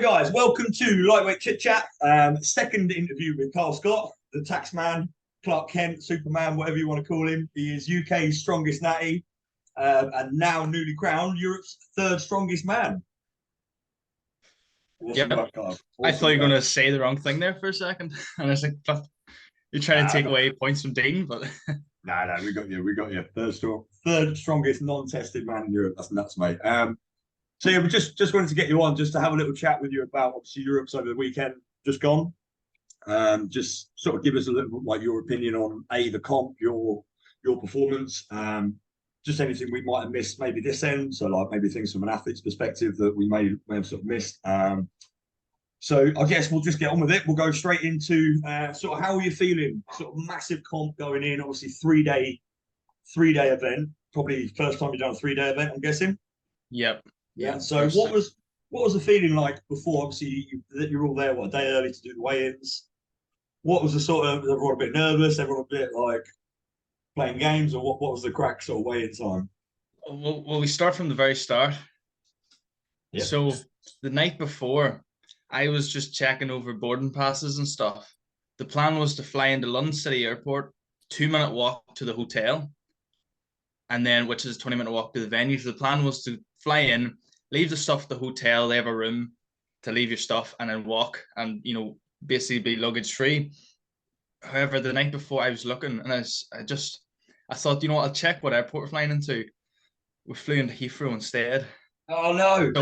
guys, welcome to Lightweight Chit Chat. Second interview with Carl Scott, the taxman, Clark Kent, Superman, whatever you want to call him. He is UK's strongest natty, and now newly crowned Europe's third strongest man. Awesome Yeah, work, Carl. Awesome I thought you were work. going to say the wrong thing there for a second, and I was like, "You're trying to Nah, take no, away points from Dean." But we got you. We got you. Third strongest non-tested man in Europe. That's nuts, mate. So yeah, we just wanted to get you on just to have a little chat with you about obviously Europe's over the weekend just gone. Just sort of give us a little like your opinion on the comp, your performance, just anything we might have missed maybe this end. So like maybe things from an athlete's perspective that we may have sort of missed. So I guess we'll just get on with it. We'll go straight into sort of how are you feeling? Sort of massive comp going in, obviously three-day event. Probably first time you've done a 3-day event, I'm guessing. yep, Yeah. yeah. So what was the feeling like before? Obviously, that you're all there a day early to do the weigh-ins. What was the sort of everyone a bit nervous? Everyone a bit like playing games, or what was the crack sort of weigh-in time? Well, we start from the very start. Yeah. So the night before, I was just checking over boarding passes and stuff. The plan was to fly into London City Airport, 2-minute walk to the hotel, and then which is a 20-minute walk to the venue. So the plan was to fly in, leave the stuff at the hotel. They have a room to leave your stuff, and then walk, and basically be luggage free. However, the night before I was looking, and I thought, I'll check what airport we're flying into. We flew into Heathrow instead. Oh no.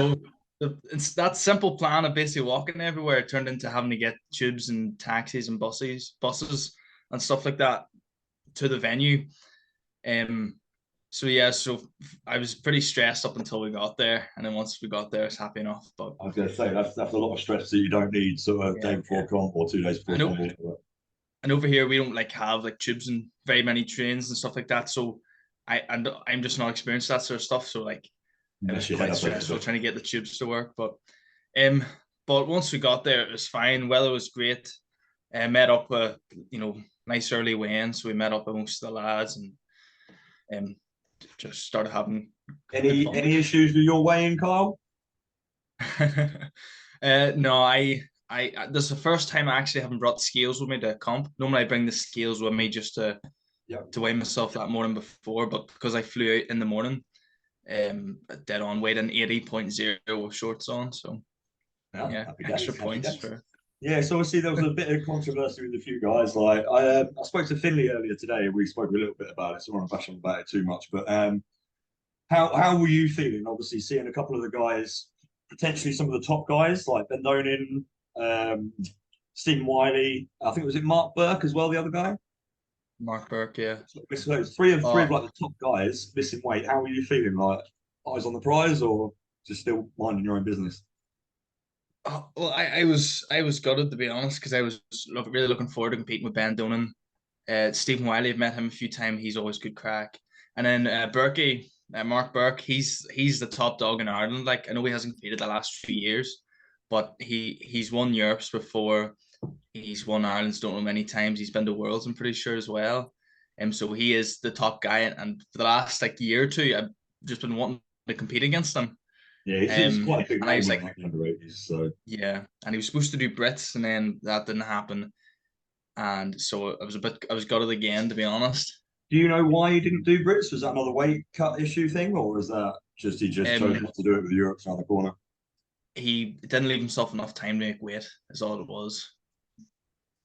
So it's that simple plan of basically walking everywhere turned into having to get tubes and taxis and buses and stuff like that to the venue. So yeah, so I was pretty stressed up until we got there, and then once we got there, I was happy enough. But I was going to say that's a lot of stress that you don't need sort of day yeah, before comp or 2 days I before know. comp. And over here we don't like have like tubes and very many trains and stuff like that. So I'm just not experienced that sort of stuff. So like it was Mess your head quite up a little stressful bit. trying to get the tubes to work. Um but once we got there, it was fine. Weather was great. Met up with nice early weigh-in. So we met up with most of the lads and um just started having good Any fun. any issues with your weigh-in, Kyle? No, this is the first time I actually haven't brought scales with me to comp. Normally I bring the scales with me just to Yeah. weigh myself that morning before, but because I flew out in the morning, dead on weight and 80.0 with shorts on. So Yeah, yeah, happy extra days, happy points days. for Yeah, so obviously there was a bit of controversy with a few guys. Like I spoke to Finley earlier today, and we spoke a little bit about it. So I don't want to bash on about it too much. But how were you feeling? Obviously, seeing a couple of the guys, potentially some of the top guys like Ben Donin, um, Stephen Wiley. I think was it Mark Burke as well, the other guy. Mark Burke. Yeah. So three of Uh, like the top guys missing weight. How were you feeling? Like eyes on the prize, or just still minding your own business? well, I was gutted to be honest because I was really looking forward to competing with Ben Donan. Stephen Wiley, I've met him a few times. He's always good crack. And then Berkey, Mark Burke, he's the top dog in Ireland. Like I know he hasn't competed the last few years, but he's won Europe's before. He's won Ireland's don't know many times. He's been to Worlds, I'm pretty sure as well. So he is the top guy, and for the last like year or two, I've just been wanting to compete against him. Yeah, he's quite a big And I name was in like, that under 80s. So yeah, and he was supposed to do Brits, and then that didn't happen, and so I was gutted again, to be honest. do you know why he didn't do Brits? Was that another weight cut issue thing, or was that just he just chose Um, not to do it with Europe's around the corner? he didn't leave himself enough time to make weight, is all it was.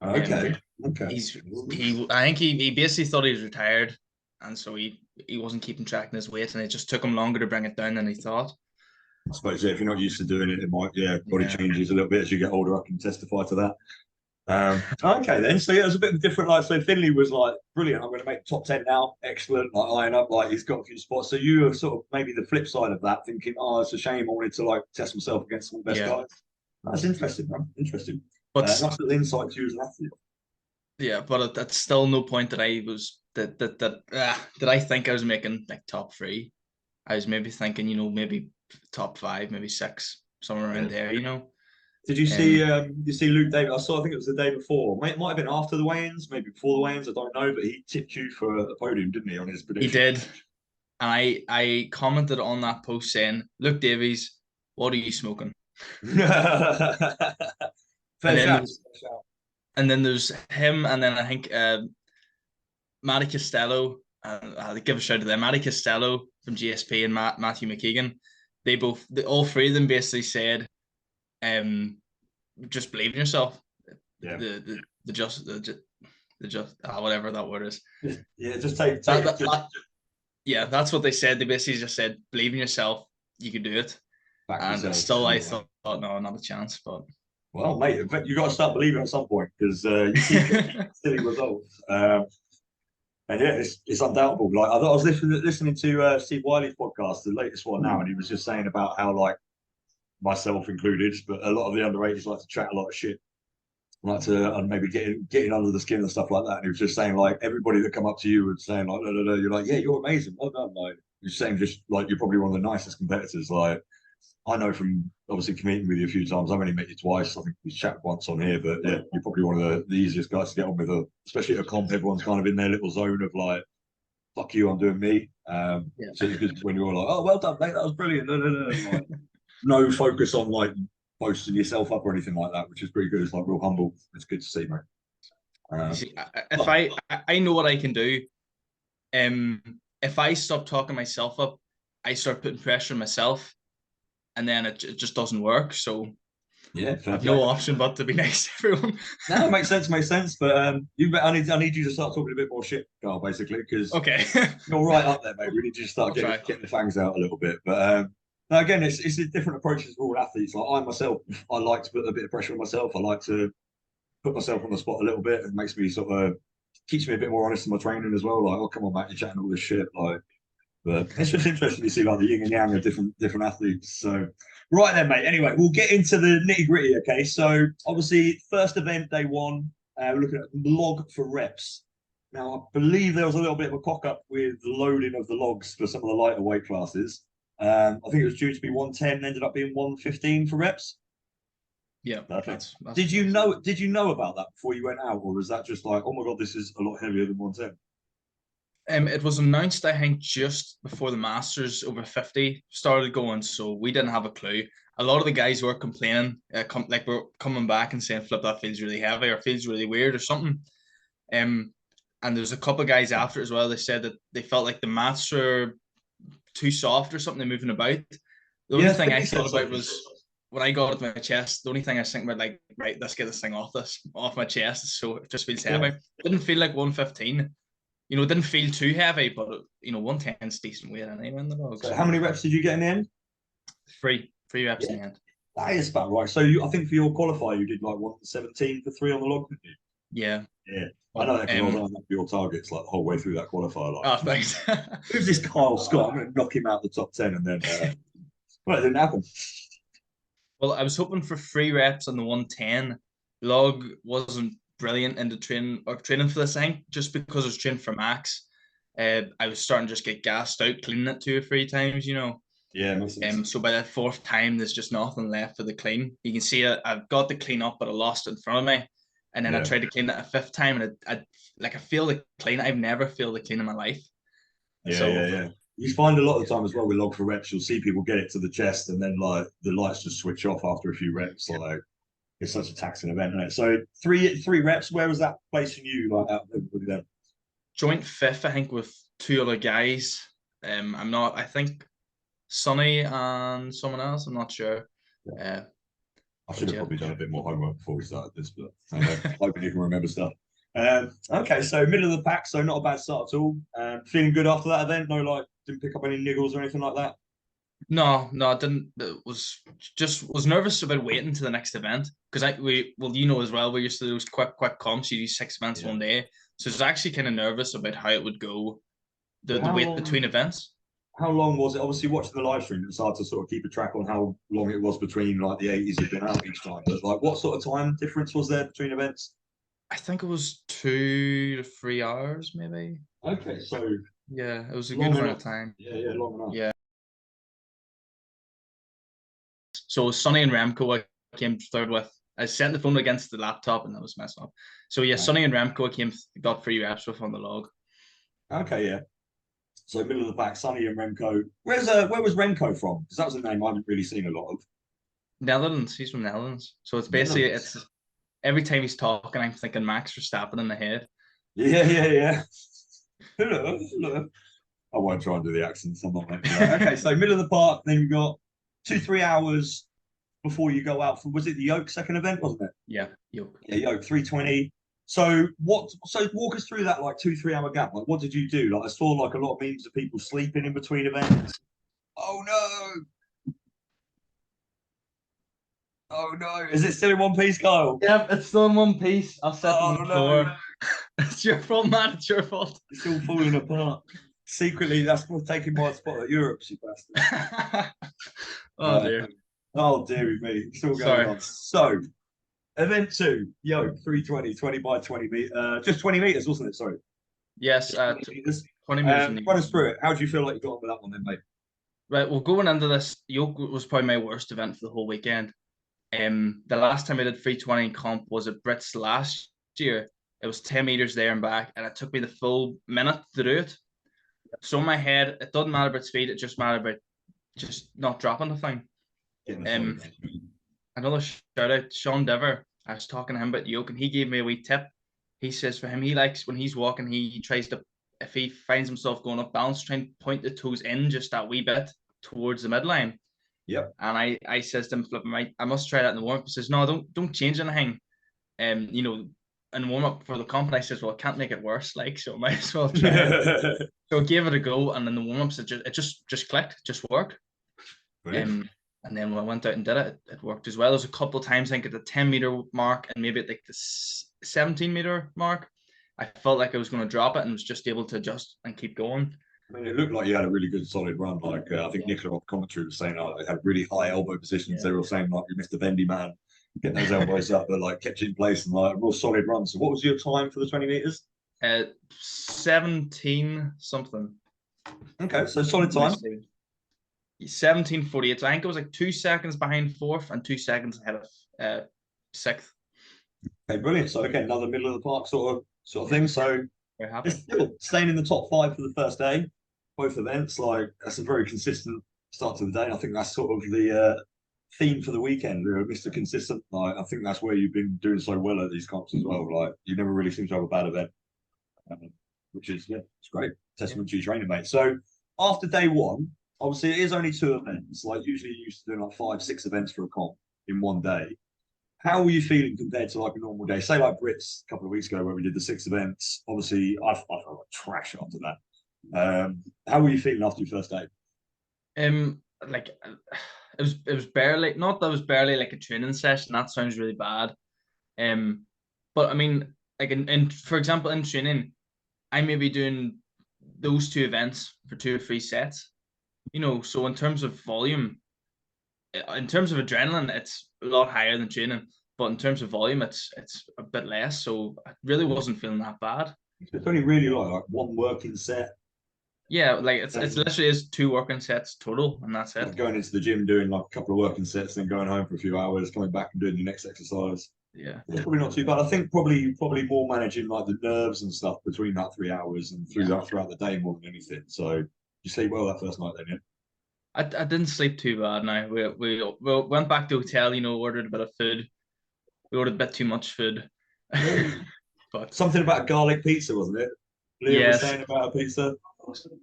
Okay, Um, okay. I think he basically thought he was retired, and so he wasn't keeping track of his weight, and it just took him longer to bring it down than he thought. I suppose yeah, if you're not used to doing it, it might body Yeah, changes a little bit as you get older. I can testify to that. Okay then, so yeah, it was a bit of a different. Like so, Finley was like brilliant. I'm going to make top 10 now. Excellent, like eyeing up, like he's got a few spots. So you were sort of maybe the flip side of that, thinking, oh, it's a shame. I wanted to like test myself against some of the best yeah, guys. That's interesting, man. Interesting. but Nice little insight to you as an athlete. yeah, but that's still no point that I was that I think I was making like top three. I was maybe thinking, maybe top five, maybe six, somewhere Yeah. around there. Did you see Um, you see Luke David? I saw I think it was the day before. Might have been after the weigh-ins, maybe before the weigh-ins, I don't know, but he tipped you for a podium, didn't he, on his he prediction? did, and I commented on that post saying, "Look, Davies, what are you smoking?" Fair And then shout. there's and then there's him, and then I think Matty Costello. I'll give a shout to them. Matty Costello from GSP and Matthew McKeegan. All three of them basically said, just believe in yourself. Yeah. The just whatever that word is. Yeah, just take yeah, that's what they said. They basically just said, believe in yourself, you can do it. And yourself. still, I thought, no, not a chance. But well, mate, you got to start believing at some point because you keep getting silly results. And yeah, it's undoubtable. Like I was listening to Steve Wiley's podcast, the latest one now, and he was just saying about how like myself included, but a lot of the underagers like to chat a lot of shit, like to and maybe getting under the skin and stuff like that. And he was just saying like everybody that come up to you and saying like no, no, no, you're like yeah, you're amazing, well done. Like you're saying just like you're probably one of the nicest competitors. Like I know from obviously competing with you a few times. I've only met you twice. I think we chat once on here, but yeah, you're probably one of the easiest guys to get on with. Especially at a comp, everyone's kind of in their little zone of like, "Fuck you, I'm doing me." Yeah. So it's good when you're like, "Oh, well done, mate. That was brilliant." No. Like, no focus on like boasting yourself up or anything like that, which is pretty good. It's like real humble. It's good to see, mate. See, if I know what I can do, if I stop talking myself up, I start putting pressure on myself, and then it just doesn't work. So yeah, I have no option but to be nice to everyone. No, it makes sense. But I need you to start talking a bit more shit, Carl, basically, because Okay. you're right up there, mate. We need you to start getting the fangs out a little bit. But now again, it's a different approaches for all athletes. Like I myself, I like to put a bit of pressure on myself. I like to put myself on the spot a little bit. It makes me sort of keeps me a bit more honest in my training as well. Like, oh come on, mate, you're chatting all this shit. Like, but it's just interesting to see like the yin and yang of different athletes. So right then, mate. Anyway, we'll get into the nitty gritty. Okay, so obviously first event day one, we're looking at log for reps. Now I believe there was a little bit of a cock up with the loading of the logs for some of the lighter weight classes. I think it was due to be 110, ended up being 115 for reps. Yeah, that's did you know about that before you went out, or was that just like, oh my god, this is a lot heavier than 110? It was announced, I think, just before the Masters over 50 started going, so we didn't have a clue. A lot of the guys were complaining, like we're coming back and saying, "Flip, that feels really heavy or feels really weird or something." And there's a couple of guys after as well. They said that they felt like the mats were too soft or something, moving about. The only thing I thought about was when I got it to my chest. The only thing I was thinking about, like, right, let's get this thing off my chest, so it just feels heavy. It didn't feel like 115. You know, it didn't feel too heavy, but you know, 110 is decent weight anyway in the dogs. So how many reps did you get in the end? Three reps in the end. That is about right. So I think for your qualifier, you did like 117 for 3 on the log, didn't you? Yeah. I know that because I was on your targets like the whole way through that qualifier. Like, oh, thanks. Who's this Kyle Scott? I'm going to knock him out the top 10, and then well, it didn't happen. Well, I was hoping for 3 reps on the 110. Log wasn't brilliant into training for this, I think, just because I was training for max. I was starting to just get gassed out cleaning it 2 or 3 times, you know. Yeah. So by the 4th time, there's just nothing left for the clean. You can see I've got the clean up, but I lost it in front of me. And then I tried to clean it a 5th time, and I feel the clean. I've never felt the clean in my life. Yeah. You find a lot of the time as well with log for reps, you'll see people get it to the chest, and then like the lights just switch off after a few reps. Like it's such a taxing event, isn't it? So three reps. Where was that placing you? Like out of everybody there? Joint 5th, I think, with 2 other guys. I'm not. I think Sonny and someone else. I'm not sure. I should have probably done a bit more homework before we started this, but hoping you can remember stuff. Okay, so middle of the pack, so not a bad start at all. Feeling good after that event? No, like didn't pick up any niggles or anything like that? No, I didn't. It was nervous about waiting to the next event because you know as well, we used to do those quick comps. You do 6 events one day, so I was actually kind of nervous about how it would go. The wait between events. How long was it? Obviously, watching the live stream, it's hard to sort of keep a track on how long it was between like the 80s you've been out each time. But like, what sort of time difference was there between events? I think it was 2 to 3 hours, maybe. Okay, so yeah, it was a good amount of time. Yeah, long enough. Yeah. So Sonny and Remco, I came third with. I sent the phone against the laptop, and that was messed up. So yeah, Sonny and Remco got 3 reps with on the log. Okay, yeah. So middle of the pack, Sonny and Remco. Where was Remco from? Because that was a name I haven't really seen a lot of. Netherlands. He's from Netherlands. So it's basically Netherlands. it's every time he's talking, I'm thinking Max Verstappen in the head. Yeah, yeah, yeah. Hello, hello. I won't try and do the accents. I'm not making that. Okay, so middle of the park. Then you got 2-3 hours before you go out for. Was it the Yoke second event? Wasn't it? Yeah, yoke. Yeah, Yoke 320. So what? So walk us through that like 2-3 hour gap. Like, what did you do? Like, I saw like a lot of memes of people sleeping in between events. Oh no! Oh no! Is it still in one piece, Kyle? Yep, it's still in one piece. I'll set them Oh on the no! floor. It's your fault, man. It's your fault. It's all falling apart. Secretly, that's what's taking my spot at Europe, you bastard. Oh dear. Oh dearie me, it's still going Sorry. on. So, event two, Yoke 320, 20 by 20 meters, just 20 meters, wasn't it? Sorry, Yes, 20 meters. 20 meters in the Run us through it. How do you feel like you got on with that one, then, mate? Right, well, going into this, yoke was probably my worst event for the whole weekend. The last time I did 320 comp was at Brits last year. It was 10 meters there and back, and it took me the full minute to do it. So in my head, it doesn't matter about speed, it just mattered about just not dropping the thing. Um, Another shout out, Sean Dever. I was talking to him about yoke, and he gave me a wee tip. He says for him, he likes when he's walking, he tries to, if he finds himself going up balance, try and point the toes in just that wee bit towards the midline. Yep. And I says to him, flipping, I must try that in the warm up. He says, no, don't change anything. You know, in warm up for the comp. And I says, well, I can't make it worse, like, so I might as well try it. So I gave it a go, and then the warm ups, it just clicked, it just worked. And then when I went out and did it, it worked as well. There's a couple of times, I think at the 10-meter mark and maybe at like the 17-meter mark, I felt like I was going to drop it and was just able to adjust and keep going. I mean, it looked like you had a really good solid run. Like I think Nicola on commentary was saying, they had really high elbow positions. They were saying like you missed the bendy man, getting those elbows up, but like kept you in place and like a real solid run. So, what was your time for the 20 meters? 17 something. Okay, so solid time. 17:48. So I think it was like 2 seconds behind fourth and 2 seconds ahead of sixth. Okay, brilliant. So okay, another middle of the park sort of thing. So very happy. Still staying in the top 5 for the first day, both events. Like that's a very consistent start to the day. And I think that's sort of the theme for the weekend. Mr. Consistent. Like I think that's where you've been doing so well at these comps as well. Like you never really seem to have a bad event, which is it's great. Testament to your training, mate. So after day one, obviously it is only 2 events. Like usually you used to do like 5, 6 events for a comp in one day. How were you feeling compared to like a normal day? Say like Brits a couple of weeks ago where we did the 6 events. Obviously, I felt like trash after that. How were you feeling after your first day? Like it was barely not that it was barely like a training session. That sounds really bad. But I mean, like in for example, in training, I may be doing those 2 events for 2 or 3 sets. You know, so in terms of volume, in terms of adrenaline, it's a lot higher than training. But in terms of volume, it's a bit less. So I really wasn't feeling that bad. It's only really like one working set. Yeah, like it's literally is 2 working sets total, and that's it. Like going into the gym, doing like a couple of working sets, then going home for a few hours, coming back and doing the next exercise. Yeah, it's probably not too bad. I think probably more managing like the nerves and stuff between that 3 hours and throughout the day more than anything. So you sleep well that first night, then, yeah? I didn't sleep too bad. Now we went back to the hotel. You know, ordered a bit of food. We ordered a bit too much food. But something about a garlic pizza, wasn't it? Leah was saying about a pizza.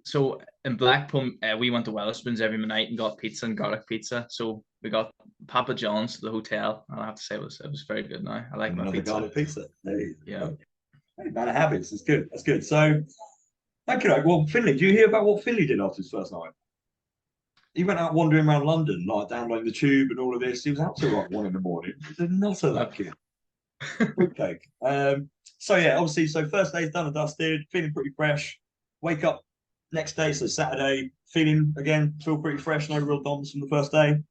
So in Blackpool, we went to Wetherspoons every night and got pizza and garlic pizza. So we got Papa John's to the hotel, and I have to say it was very good. Now I like my pizza. Garlic pizza. Yeah. Hey, man, habits. It's good. That's good. So, okay, well, Finley, do you hear about what Finley did after his first night? He went out wandering around London, like downloading the tube and all of this. He was out till like 1 a.m. He's a nutter, that kid. Fruitcake. So yeah, obviously, so first day's done and dusted, feeling pretty fresh. Wake up next day, so Saturday, feel pretty fresh, no real DOMs from the first day.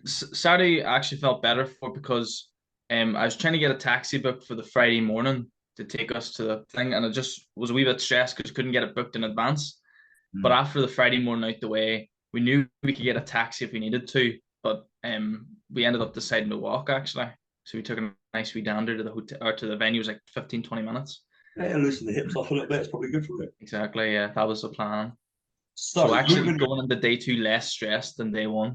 Saturday I actually felt better for because I was trying to get a taxi booked for the Friday morning to take us to the thing, and I just was a wee bit stressed because couldn't get it booked in advance. But after the Friday morning out the way, we knew we could get a taxi if we needed to, but we ended up deciding to walk actually. So we took a nice wee dander to the hotel or to the venue. It was like 15-20 minutes. Yeah, loosen the hips off a little bit. It's probably good for it. Exactly. Yeah, that was the plan. So actually going into day 2 less stressed than day 1.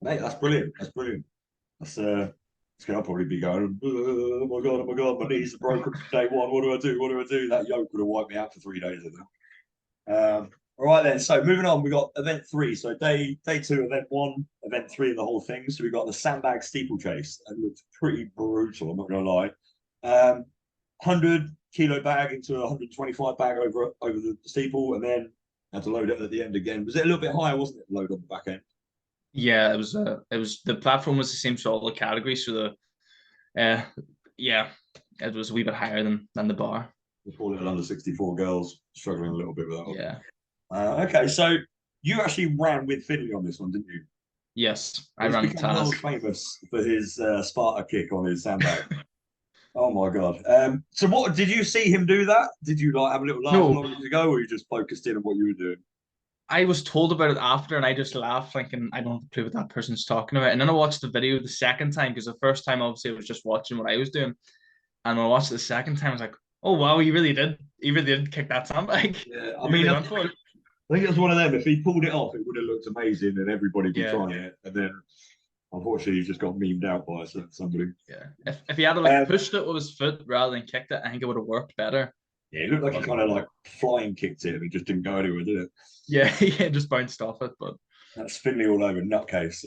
Mate, that's brilliant. That's brilliant. That's gonna probably be going, oh my god, my knees are broken from day one. What do I do? What do I do? That yoke would have wiped me out for 3 days, I think. All right then. So moving on, we got event three. So day two, event one, event three of the whole thing. So we got the sandbag steeplechase. It looked pretty brutal. I'm not gonna lie. 100 kilo bag into a 125 bag over the steeple, and then had to load it at the end again. Was it a little bit higher, wasn't it? Load on the back end. Yeah, it was the platform was the same sort of category, so yeah, it was a wee bit higher than the bar. The poor little under 64 girls struggling a little bit with that one. Yeah. Okay, so you actually ran with Finley on this one, didn't you? Yes, I He's ran the become world task. famous for his Sparta kick on his sandbag. Oh my god! So what did you see him do that? Did you like have a little laugh No, along to go, or you just focused in on what you were doing? I was told about it after, and I just laughed, thinking I don't have a clue what that person's talking about. And then I watched the video the second time because the first time, obviously, I was just watching what I was doing, and when I watched it the second time, I was like, "Oh wow, he really did! He really did kick that sandbag. Yeah, I He mean, really I went for it." think it was one of them. If he pulled it off, it would have looked amazing, and everybody be Yeah, trying it. And then, unfortunately, he just got memed out by somebody. yeah. If he had like Um, pushed it with his foot rather than kicked it, I think it would have worked better. yeah, it looked like he But kind of like flying kicked it, and it just didn't go anywhere, did it? yeah, he just bounced off it. But That's Finley all over, nutcase.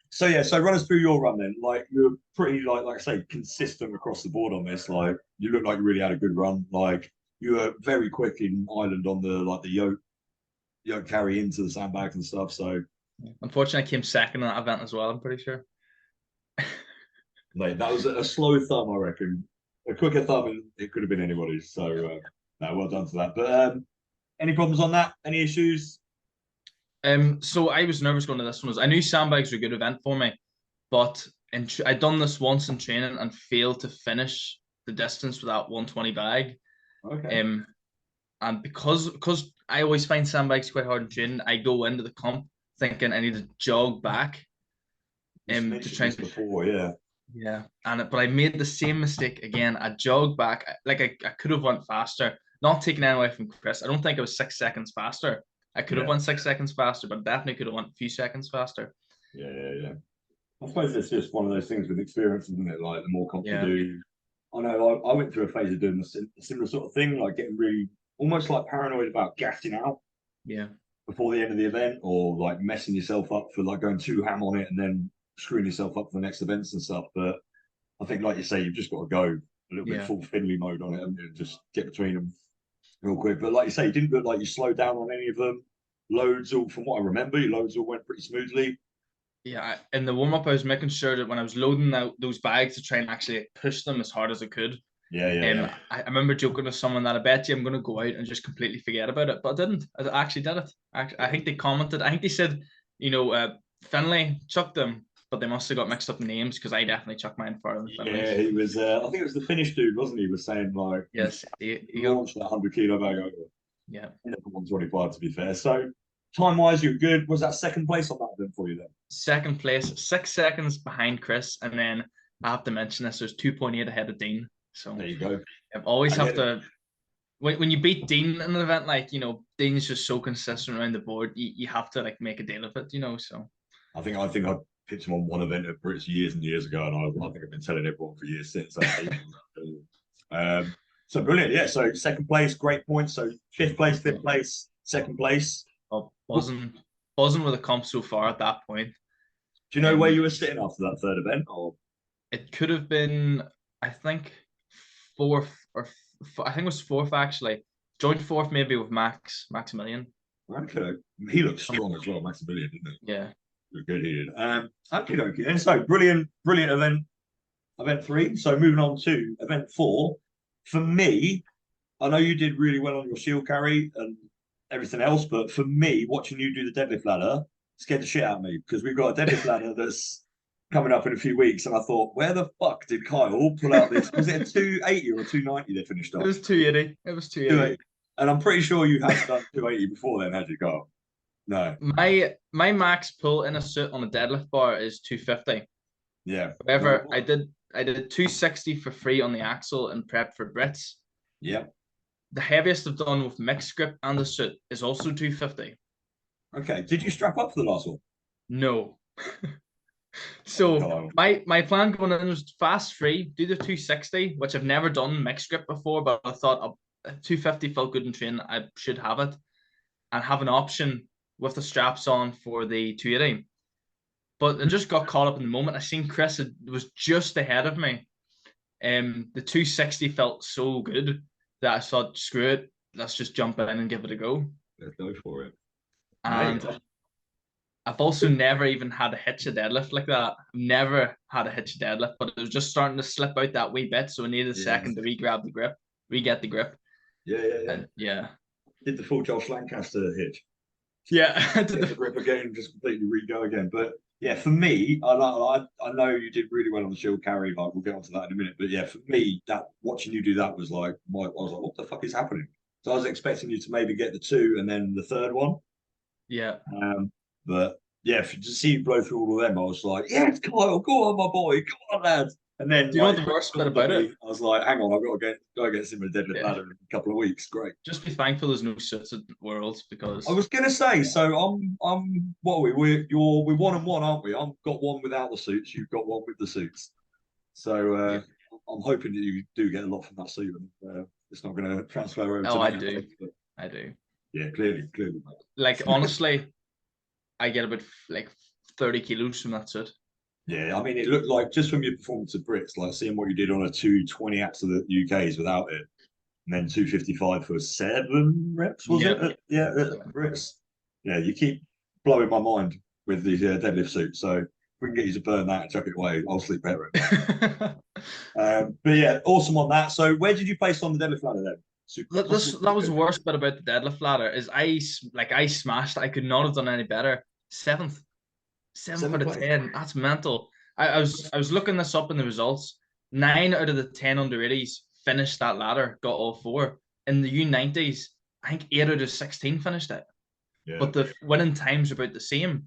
So yeah, so run us through your run then. Like you're pretty like I say, consistent across the board on this. Like you look like you really had a good run. Like you were very quick in Ireland on the yoke carry into the sandbags and stuff. So unfortunately, I came second in that event as well. I'm pretty sure. like that was a slow thumb, I reckon. A quicker thumb, and it could have been anybody's. So no, well done for that. But any problems on that? Any issues? So I was nervous going to this one. I knew sandbags were a good event for me, but I'd done this once in training and failed to finish the distance with that 120 bag. Okay. And because I always find sandbags quite hard in training, I go into the comp thinking I need to jog back You to mentioned try this and before, yeah. yeah. But I made the same mistake again. I jogged back like I could have went faster. Not taking any away from Chris. I don't think I was 6 seconds faster. I could have Yeah, went 6 seconds faster, but definitely could have went a few seconds faster. yeah. I suppose it's just one of those things with experience, isn't it? Like the more comp you Yeah. do. I know I went through a phase of doing a similar sort of thing, like getting really almost like paranoid about gassing out Yeah. before the end of the event, or like messing yourself up for like going too ham on it and then screwing yourself up for the next events and stuff. But I think, like you say, you've just got to go a little bit Yeah. full Finley mode on it and just get between them real quick. But like you say, you didn't look like you slowed down on any of them. Loads all, from what I remember, your loads all went pretty smoothly. Yeah. In the warm up, I was making sure that when I was loading out those bags to try and actually push them as hard as I could. Yeah. I remember joking with someone that I bet you I'm going to go out and just completely forget about it, but I didn't. I actually did it. I think they commented. I think they said, Finley chucked them, but they must have got mixed up in names because I definitely chucked mine farther than Yeah, Finley's. he was. I think it was the Finnish dude, wasn't he? Was saying like Yes, he launched that 100 kilo bag over. yeah. Ended up 125 to be fair. So time wise, you're good. Was that second place on that then for you then? Second place, 6 seconds behind Chris, and then I have to mention this. There's 2.8 ahead of Dean. So There you go. I always I have get it. to when you beat Dean in an event, like Dean's just so consistent around the board, you have to like make a deal of it. So I think I picked him on one event at Brits years and years ago, and I think I've been telling everyone for years since. So brilliant, yeah. So second place, great points. So fifth place, second place. oh, Do buzzing with the comp so far at that point. you know where Um, you were sitting after that third event? Or it could have been, I think, fourth I think it was fourth actually. Joint fourth maybe with Maximilian. okay, he looked strong as well, Maximilian, didn't he? Yeah. Looked good, he did. Okay. And so brilliant event three. So moving on to event four. For me, I know you did really well on your shield carry and everything else, but for me, watching you do the deadlift ladder scared the shit out of me because we've got a deadlift ladder that's coming up in a few weeks, and I thought, where the fuck did Kyle pull out this? Was it a 280 or a 290 they finished It off? was 280. It was 280. 280. And I'm pretty sure you hadn't done 280 before then, had you, Kyle? No. My max pull in a suit on a deadlift bar is 250. Yeah. However, No. I did 260 for free on the axle and prep for Brits. Yeah. The heaviest I've done with mixed grip and the suit is also 250. Okay. Did you strap up for the last one? No. So Oh, my plan going in was fast free, do the 260, which I've never done mixed grip before, but I thought 250 felt good in training. I should have it, and have an option with the straps on for the 280. But I just got caught up in the moment. I seen Chris was just ahead of me. The 260 felt so good that I thought, screw it, let's just jump in and give it a go. let's go for it, mate. And I've also never even had a hitch a deadlift like that. Never had a hitch a deadlift, but it was just starting to slip out that wee bit, so I needed a second to re-grab the grip, re-get the grip. Yeah. And yeah. Did the full Josh Lancaster hitch. Yeah. Get the grip again, just completely re-go again. But yeah, for me, I know you did really well on the shield carry. Like we'll get onto that in a minute. But yeah, for me, that watching you do that was like, I was like, what the fuck is happening? So I was expecting you to maybe get the two and then the third one. Yeah. But yeah, to see you blow through all of them, I was like, yes, Kyle, go on, my boy, come on, lads. And then, Do you know like, what the worst bit about it? I was like, hang on, I've got to go against him in a deadlift Yeah. ladder in a couple of weeks. Great. Just be thankful there's no suits at Worlds because I was gonna say, so I'm what are we? We're 1-1, aren't we? I've got one without the suits. You've got one with the suits. So yeah. I'm hoping that you do get a lot from that suit, and it's not going to transfer over to Oh, I me. do. I do. Yeah, clearly, mate. Like honestly, I get about like 30 kilos from that suit. Yeah, I mean, it looked like just from your performance at Brits, like seeing what you did on a 220 absolute UKs without it, and then 255 for 7 reps, was Yep. it? Yeah, at Brits. Yeah, you keep blowing my mind with the deadlift suit. So if we can get you to burn that and chuck it away, I'll sleep better. But yeah, awesome on that. So where did you place on the deadlift ladder then? That was the worst bit about the deadlift ladder is I smashed. I could not have done any better. Seventh out of 10. That's mental. I was looking this up in the results. 9 out of the 10 under 80s finished that ladder, got all 4. In the U90s, I think 8 out of 16 finished it. Yeah. But the winning times are about the same.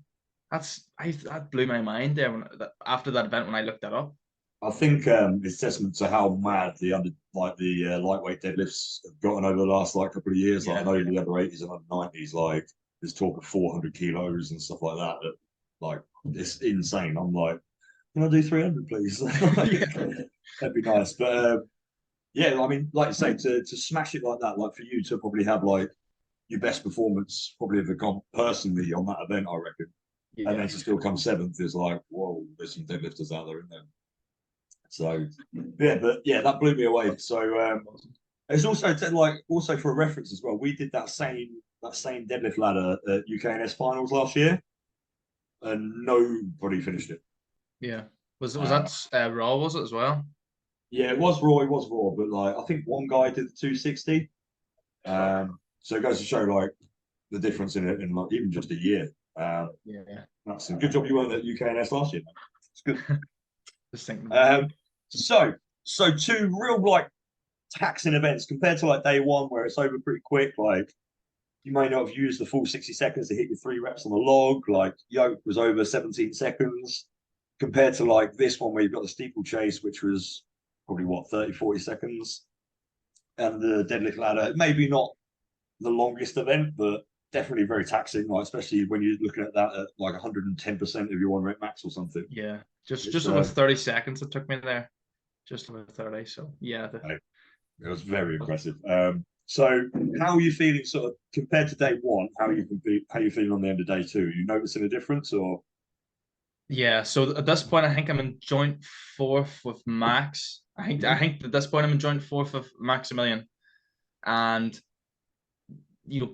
That blew my mind there after that event when I looked that up. I think it's testament to how mad the lightweight deadlifts have gotten over the last couple of years. Like I know the under 80s and under 90s, like there's talk of 400 kilos and stuff like that. That like it's insane. I'm like, can I do 300, please? That'd be nice. But yeah, I mean, like you say, to smash it like that, like for you to probably have like your best performance probably ever gone personally on that event, I reckon. Yeah. And then to still come 7th is like, whoa, there's some deadlifters out there, isn't there? So yeah, that blew me away. So it's also also for a reference as well. We did that same deadlift ladder at UKNS finals last year, and nobody finished it. Yeah, was that Raw? Was it as well? Yeah, it was raw. It was raw, but like I think one guy did the 260. So it goes to show like the difference in it in like even just a year. Yeah, that's a good job you weren't at UKNS last year. Man. It's good. Just thinking. So two real like taxing events compared to like day one where it's over pretty quick. Like you may not have used the full 60 seconds to hit your 3 reps on the log. Like yoke was over 17 seconds compared to like this one where you've got the steeplechase, which was probably what 30, 40 seconds. And the deadlift ladder, maybe not the longest event, but definitely very taxing, like especially when you're looking at that at like 110% of your 1 rep max or something. Yeah, just over 30 seconds it took me there. Just about 30. So yeah, it was very impressive. So how are you feeling sort of compared to day one? How are you feeling on the end of day 2? Are you noticing a difference or? Yeah, so at this point I think I'm in joint 4th with Max. I think at this point I'm in joint 4th with Maximilian. And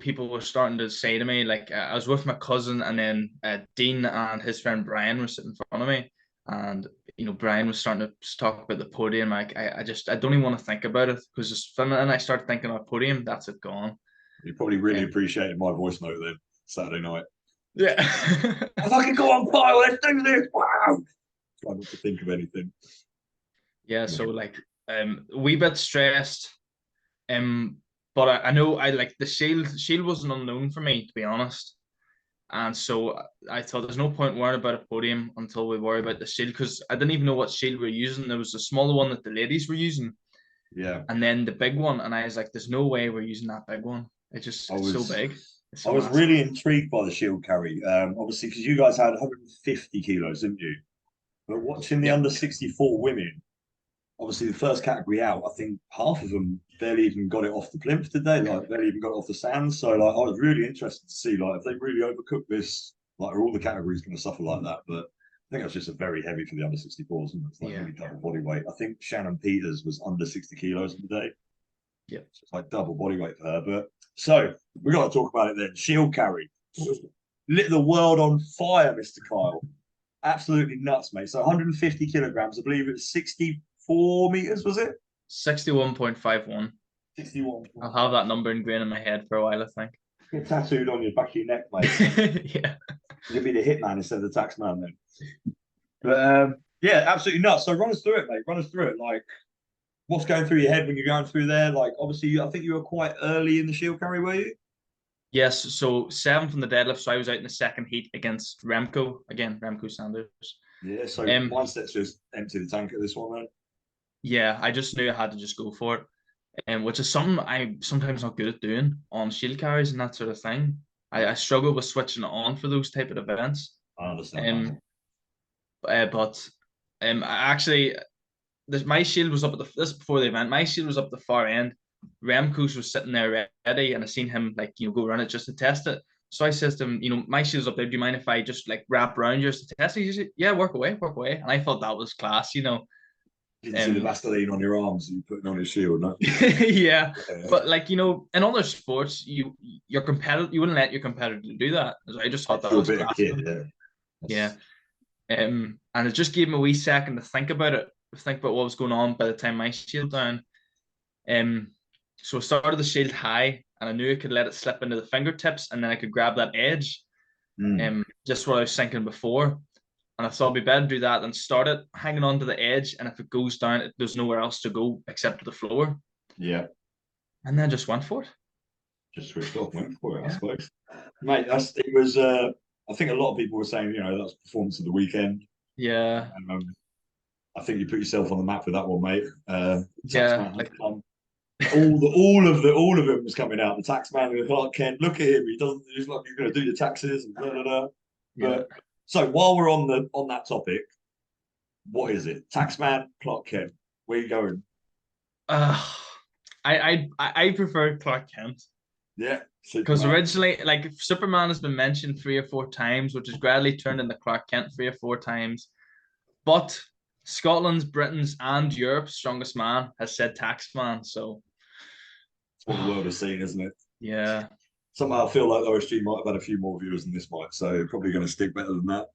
people were starting to say to me, like I was with my cousin and then Dean and his friend Brian were sitting in front of me. And Brian was starting to talk about the podium. Like I don't even want to think about it because just from and I start thinking about podium, that's it gone. You probably really appreciated my voice note then Saturday night. Yeah. I fucking go on fire, let's do this. Wow. Try not to think of anything. Yeah, so like a wee bit stressed. But I know I like the shield was an unknown for me, to be honest. And so I thought there's no point worrying about a podium until we worry about the shield because I didn't even know what shield we were using. There was a smaller one that the ladies were using. Yeah. And then the big one. And I was like, there's no way we're using that big one. It's just so big. It's I was massive. really intrigued by the shield carry. Obviously, because you guys had 150 kilos, didn't you? But watching the Yep. under 64 women, obviously the first category out, I think half of them barely even got it off the plinth, did they? Like barely even got it off the sands. So like I was really interested to see like if they really overcooked this, like are all the categories going to suffer like that? But I think it was just a very heavy for the under 64s, and it's like Yeah. nearly double body weight. I think Shannon Peters was under 60 kilos on the day. Yep. So it's like double body weight for her. But so we got to talk about it then. Shield carry lit the world on fire, Mr. Kyle. Absolutely nuts, mate. So 150 kilograms, I believe it was 64 meters, was it? 61.51. 61. I'll have that number ingrained in my head for a while, I think. Get tattooed on your back of your neck, mate. Yeah. You'll be the hitman instead of the tax man then. But yeah, absolutely nuts. So run us through it, mate. Run us through it. Like, what's going through your head when you're going through there? Like, obviously, I think you were quite early in the shield carry, were you? Yes, so 7 from the deadlift. So I was out in the second heat against Remco. Again, Remco Sanders. Yeah, so Um, mindset's just empty the tank at this one, man. yeah, I just knew I had to just go for it. Which is something I'm sometimes not good at doing on shield carries and that sort of thing. I struggle with switching it on for those type of events. I understand that. Um, but I actually my shield was up at this before the event. My shield was up the far end. Remco's was sitting there ready, and I seen him like go run it just to test it. So I says to him, my shield's up there. Do you mind if I just like wrap around yours to test it? He said, yeah, work away, work away. And I thought that was class. Didn't see the Vaseline on your arms you putting on his shield, no? Yeah, but like in other sports, your competitor, you wouldn't let your competitor do that. So I just thought that You're a was bit of class. kid, yeah. Yeah. And it just gave me a wee second to think about it, think about what was going on by the time my shield down. So I started the shield high, and I knew I could let it slip into the fingertips, and then I could grab that edge. Just what I was thinking before. And I thought it'd be better to do that than start it hanging onto the edge, and if it goes down, there's nowhere else to go except the floor. Yeah. And then just went for it. Just switched off, went for it, I suppose. Mate, it was I think a lot of people were saying, that's performance of the weekend. Yeah. I think you put yourself on the map with that one, mate. Yeah. Taxman all of it was coming out. The taxman with Clark Kent. Look at him. He doesn't. He's like he's going to do your taxes and blah blah blah. Yeah. But so while we're on that topic, what is it? Taxman, Clark Kent. Where you going? I prefer Clark Kent. Yeah. Because originally, like Superman has been mentioned 3 or 4 times, which has gradually turned into Clark Kent 3 or 4 times. But Scotland's, Britain's, and Europe's strongest man has said Taxman. So it's what the world has seen, isn't it? Yeah. Somehow I feel like OSG might have had a few more viewers than this might, so probably going to stick better than that.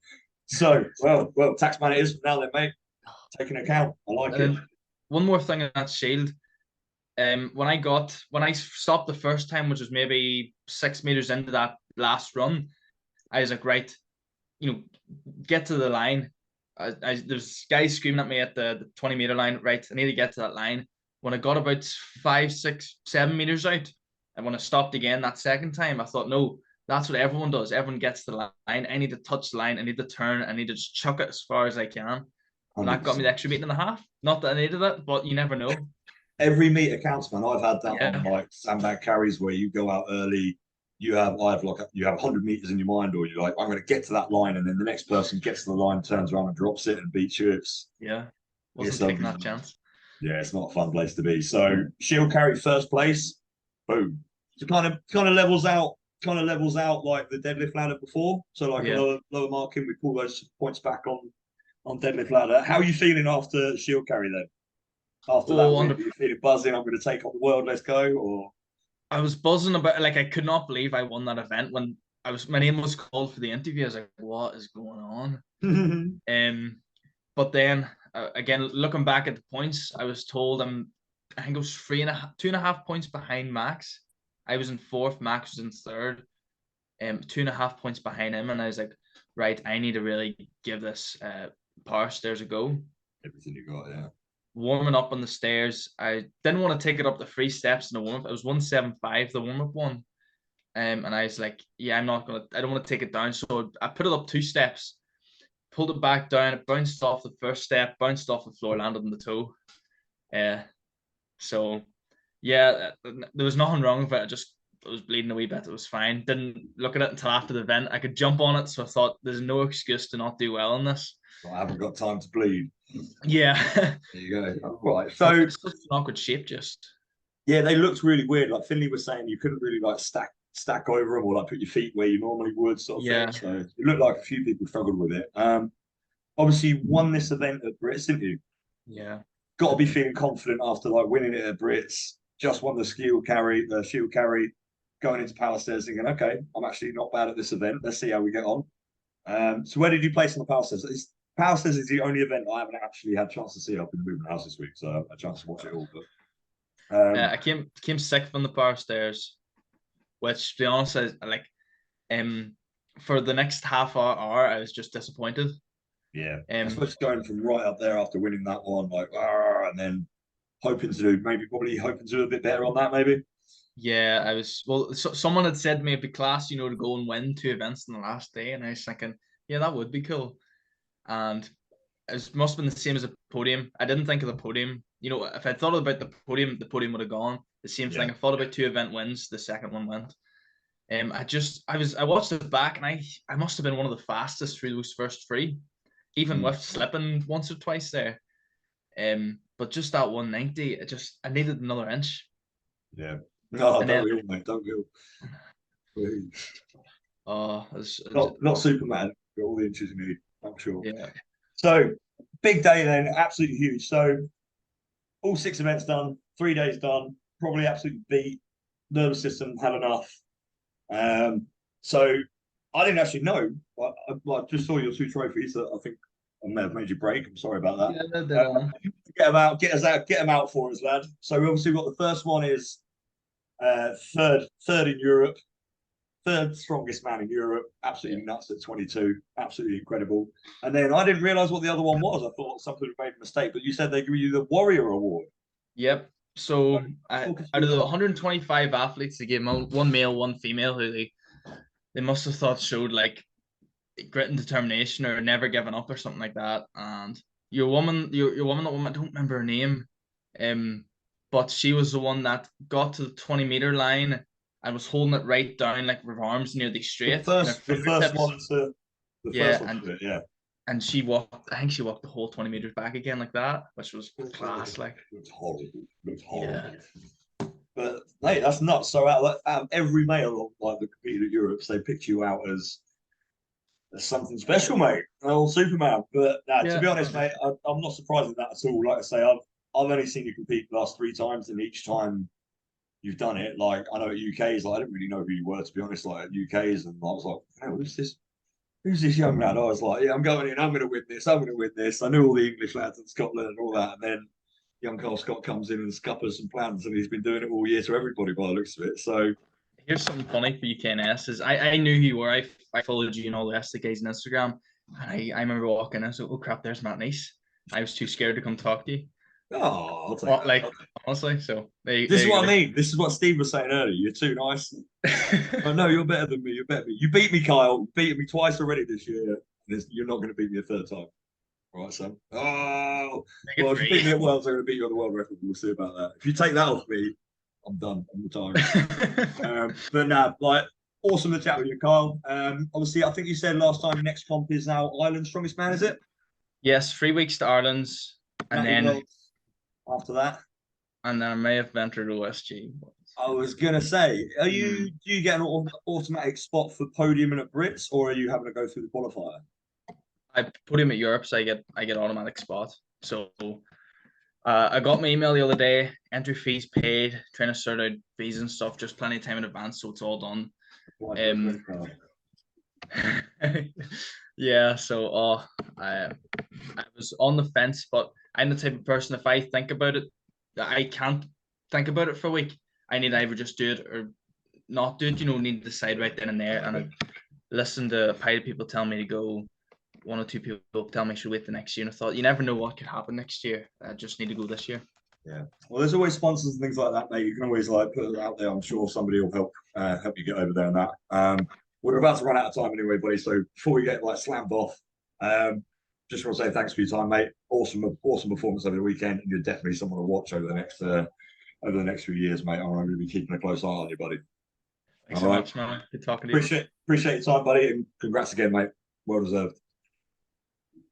So, well, Taxman it is now then, mate. Taking account. I like it. One more thing on that shield. When I stopped the first time, which was maybe 6 meters into that last run, I was like, right, get to the line. There's guys screaming at me at the 20-meter line. Right, I need to get to that line. When I got about 5, 6, 7 meters out, and when I stopped again that second time, I thought, no, that's what everyone does. Everyone gets to the line. I need to touch the line. I need to turn. I need to just chuck it as far as I can. And that got me the extra meter and a half. Not that I needed it, but you never know. Every meter counts, man. I've had that on like sandbag carries where you go out early. You have 100 meters in your mind, or you're like, I'm going to get to that line, and then the next person gets to the line, turns around and drops it and beats you. Wasn't taking that chance. Yeah, it's not a fun place to be. So shield carry first place, boom. So kind of levels out like the deadlift ladder before. So like a lower marking, we pull those points back on deadlift ladder. How are you feeling after shield carry then? After that, are you feeling buzzing? I'm going to take on the world. Let's go. Or I was buzzing about, like, I could not believe I won that event when my name was called for the interview. I was like, what is going on? But then again, looking back at the points, I was told I think it was 2.5 points behind Max. I was in fourth, Max was in third, 2.5 points behind him, and I was like, right, I need to really give this power stairs a go. Everything you got, yeah. Warming up on the stairs, I didn't want to take it up the 3 steps in the warm up. It was 175, the warm up one, and I was like, yeah, I don't want to take it down. So I put it up 2 steps, pulled it back down. It bounced off the first step, bounced off the floor, landed on the toe. So yeah, there was nothing wrong with it. I just it was bleeding a wee bit. It was fine. Didn't look at it until after the event. I could jump on it, so I thought there's no excuse to not do well in this. I haven't got time to bleed. Yeah. There you go. All right. So it's such an awkward shape, just. yeah, they looked really weird. Like Finley was saying, you couldn't really like stack over them or like put your feet where you normally would, sort of thing. So it looked like a few people struggled with it. Obviously you won this event at Brits, didn't you? Yeah. Got to be feeling confident after like winning it at Brits. Just won the shield carry, going into power stairs, thinking, okay, I'm actually not bad at this event. Let's see how we get on. So where did you place on the power stairs? Power stairs is the only event I haven't actually had a chance to see up in the movement house this week, so I have a chance to watch it all. But I came sixth on the power stairs, which to be honest, for the next half hour, I was just disappointed. Yeah, I suppose going from right up there after winning that one, like, and then probably hoping to do a bit better on that, maybe. Yeah, I was. Well, someone had said to me it'd be class, to go and win 2 events in the last day, and I was thinking, yeah, that would be cool. And it must have been the same as a podium. I didn't think of the podium. If I thought about the podium would have gone. The same thing. I thought about 2 event wins. The second one went. I watched it back, and I must have been one of the fastest through those first 3, even with slipping once or twice there. But just that 190, I needed another inch. Yeah. No, don't we all, mate? Don't we all? Oh, not Superman. Got all the inches you need, I'm sure. Yeah. So big day then, absolutely huge. So all 6 events done, 3 days done, probably absolutely beat. Nervous system had enough. So I didn't actually know. I just saw your 2 trophies that I think I may have made you break. I'm sorry about that. Yeah, get them out, get them out for us, lad. So we obviously got the first one is third in Europe, 3rd strongest man in Europe, absolutely nuts at 22, absolutely incredible. And then I didn't realize what the other one was. I thought somebody made a mistake, but you said they give you the Warrior Award. Yep. So out of the 125 athletes, they gave them one male, one female, who they must have thought showed like grit and determination or never giving up or something like that. And your woman, I don't remember her name, but she was the one that got to the 20-meter line and was holding it right down like with her arms nearly straight. The first one to it, yeah. And she walked. I think she walked the whole 20 meters back again like that, which was class. Like, looks horrible. Yeah. But hey, that's nuts. So out of every male like the competed at Europe, they picked you out as something special, mate. Old Superman. But to be honest, mate, I'm not surprised at that at all. Like I say, I've only seen you compete the last 3 times, and each time you've done it, like I know at UK's, like I didn't really know who you were, to be honest. Like at UK's, and I was like, hey, who's this young lad? I was like, yeah, I'm going in, I'm going to win this. I knew all the English lads in Scotland and all that. And then young Carl Scott comes in and scuppers some plans, and he's been doing it all year to everybody by the looks of it. So here's something funny for UKNS is I knew who you were. I followed you and all the rest of the guys on Instagram. And I remember walking in, I was like, oh crap, there's Matt Nice. I was too scared to come talk to you. Oh, I'll take that. Like honestly, so this is what I mean. This is what Steve was saying earlier. You're too nice. Oh no, you're better than me. You're better than me. You beat me, Kyle. You beat me twice already this year. You're not going to beat me a 3rd time. All right, son. Oh, well, if you beat me at Worlds, I'm going to beat you on the world record. We'll see about that. If you take that off me, I'm done. I'm retiring. But nah, like awesome to chat with you, Kyle. Obviously, I think you said last time your next comp is now Ireland's strongest man, is it? Yes, 3 weeks to Ireland's, and then after that, and then I may have entered OSG. I was gonna say, do you get an automatic spot for podium and at Brits, or are you having to go through the qualifier? I put him at Europe, so I get automatic spot. So I got my email the other day. Entry fees paid. Trying to sort out fees and stuff. Just plenty of time in advance, so it's all done. Yeah. So I was on the fence, but I'm the type of person, if I think about it, I can't think about it for a week. I need to either just do it or not do it. Need to decide right then and there. And I listened to a pile of people tell me to go. 1 or 2 people tell me I should wait the next year. And I thought, you never know what could happen next year. I just need to go this year. Yeah. Well, there's always sponsors and things like that, mate. You can always like put it out there. I'm sure somebody will help you get over there and that. We're about to run out of time anyway, buddy. So before we get like slammed off, just want to say thanks for your time, mate. Awesome performance over the weekend, and you're definitely someone to watch over the next few years, mate. I'm going to be keeping a close eye on you, buddy. Thanks All so right. much, man. Good talking to you. Appreciate your time, buddy, and congrats again, mate. Well deserved.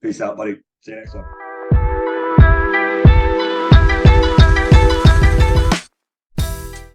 Peace out, buddy. See you next time.